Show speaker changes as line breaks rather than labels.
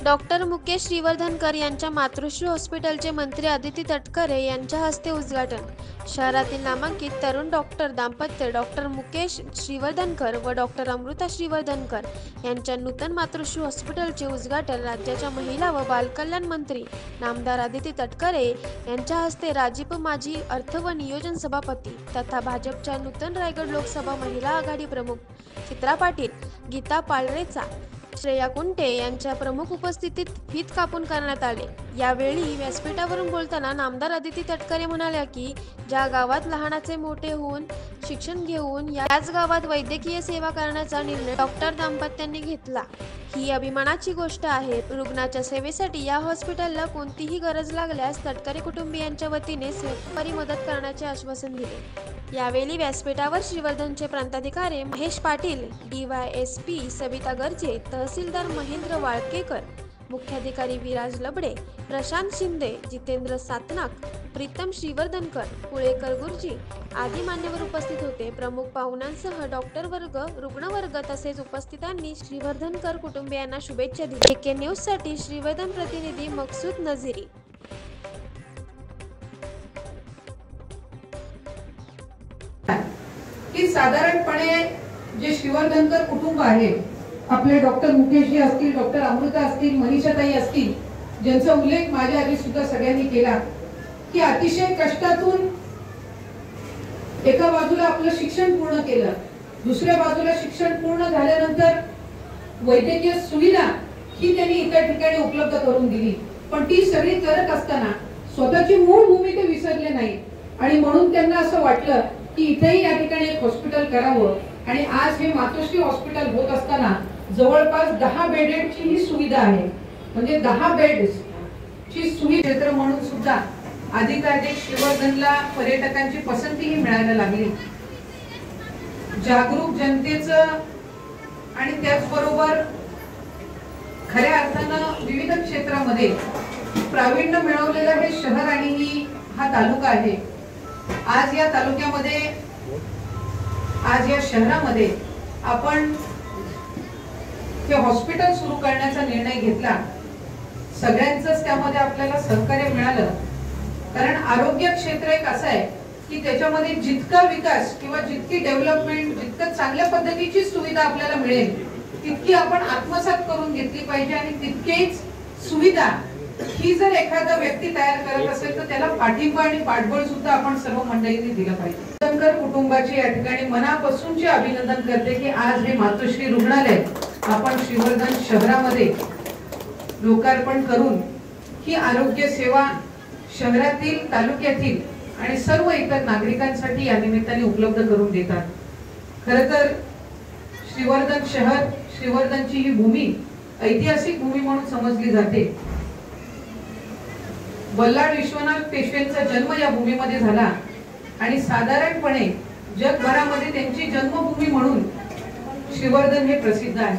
Doctor Mukesh श्रीवर्धनकर यांच्या मातृश्री हॉस्पिटलचे मंत्री अदिती तटकरे यांच्या हस्ते उद्घाटन। शहरातील नामांकित तरुण डॉक्टर दाम्पत्य डॉक्टर मुकेश श्रीवर्धनकर व डॉक्टर अमृता श्रीवर्धनकर यांच्या नूतन मातृश्री हॉस्पिटलचे उद्घाटन राज्याच्या महिला व बालकल्याण मंत्री नामदार अदिती तटकरे यांच्या हस्ते राजीप माजी अर्थ व नियोजन सभापती तथा भाजपच्या नूतन रायगड लोकसभा महिला आघाडी प्रमुख चित्रा पाटील, गीता पालरेचा, श्रेया कुंटे यांच्या प्रमुख उपस्थितीत फीत कापून करण्यात आले। यावेळी व्यासपीठावरून बोलताना नामदार अदिती तटकरे म्हणाल्या की ज्या गावात लहानाचे मोठे होऊन शिक्षण घेऊन याच गावात वैद्यकीय सेवा करण्याचा निर्णय डॉक्टर दाम्पत्यांनी घेतला ही अभिमानाची गोष्ट आहे। रुग्णाच्या सेवेसाठी या हॉस्पिटलला कोणतीही गरज लागल्यास तटकरे कुटुंबियांच्या वतीने सहकारी मदत करण्याचे आश्वासन दिले। यावेळी व्यासपीठावर श्रीवर्धनचे प्रांताधिकारी महेश पाटील, DYSP सविता गर्जे, तहसीलदार महेंद्र वाळकेकर, मुख्याधिकारी विराज लबडे, प्रशांत शिंदे, जितेंद्र सातनाक, प्रीतम श्रीवर्धनकर, पुळेकर गुरुजी आदी मान्यवर उपस्थित होते। प्रमुख पाहुण्यांसह डॉक्टर वर्ग, रुग्णवर्ग तसेच उपस्थितांनी श्रीवर्धनकर कुटुंबियांना शुभेच्छा दिल्या। AK न्यूज साठी श्रीवर्धन प्रतिनिधी मकसूद नझीरी।
की साधारणपणे जे श्रीवर्धनकर कुटुंब आहे, आपले डॉक्टर मुकेशजी असतील, डॉक्टर अमृता असतील, मनीषाताई असतील, ज्यांचा उल्लेख माझ्या आधी सुद्धा सगळ्यांनी केला की अतिशय कष्टातून एका बाजूला आपलं शिक्षण पूर्ण केलं, दुसऱ्या बाजूला शिक्षण पूर्ण झाल्यानंतर वैद्यकीय सुविधा ही त्यांनी इतर ठिकाणी उपलब्ध करून दिली, पण ती सगळी करत असताना स्वतःची मूळ भूमी ते विसरले नाही आणि म्हणून त्यांना असं वाटलं की इथेही या ठिकाणी एक हॉस्पिटल करावं आणि आज हे मातोश्री हॉस्पिटल होत असताना जवळपास 10 बेडेडची ही सुविधा आहे, म्हणजे 10 बेड्सची सुविधा क्षेत्र म्हणून सुद्धा अधिकाधिक श्रीवर्धनला पर्यटकांची पसंतीही मिळायला लागली। जागरूक जनतेचं आणि त्याचबरोबर खऱ्या अर्थानं विविध क्षेत्रामध्ये प्रावीण्य मिळवलेलं हे शहर आणि हा तालुका आहे। आज या तालुक्यामध्ये, आज या शहरामध्ये आपण हे हॉस्पिटल सुरू करण्याचा निर्णय घेतला। सगळ्यांचंच त्यामध्ये आपल्याला सहकार्य मिळालं, कारण आरोग्य क्षेत्र एक असं आहे की त्याच्यामध्ये जितका विकास किंवा जितकी डेव्हलपमेंट, जितकं चांगल्या पद्धतीची सुविधा आपल्याला मिळेल तितकी आपण आत्मसात करून घेतली पाहिजे आणि तितकेच सुविधा ही जर एखादा व्यक्ती तयार करत असेल तर त्याला पाठिंबा आणि पाठबळ सुद्धा आपण सर्व मंडळींनी दिलं पाहिजे। श्रीवर्धनकर कुटुंबाचे या ठिकाणी मनापासूनचे अभिनंदन करते की आज हे मातोश्री रुग्णालय आपण श्रीवर्धन शहरामध्ये लोकार्पण करून ही आरोग्य सेवा शहरातील, तालुक्यातील आणि सर्व इतर नागरिकांसाठी या निमित्ताने उपलब्ध करून देतात। खरं तर श्रीवर्धन शहर, श्रीवर्धनची ही भूमी ऐतिहासिक भूमी म्हणून समजली जाते। बल्लाळ विश्वनाथ पेशवेंचा जन्म या भूमीमध्ये झाला आणि साधारणपणे जगभरामध्ये त्यांची जन्मभूमी म्हणून श्रीवर्धन हे प्रसिद्ध आहे।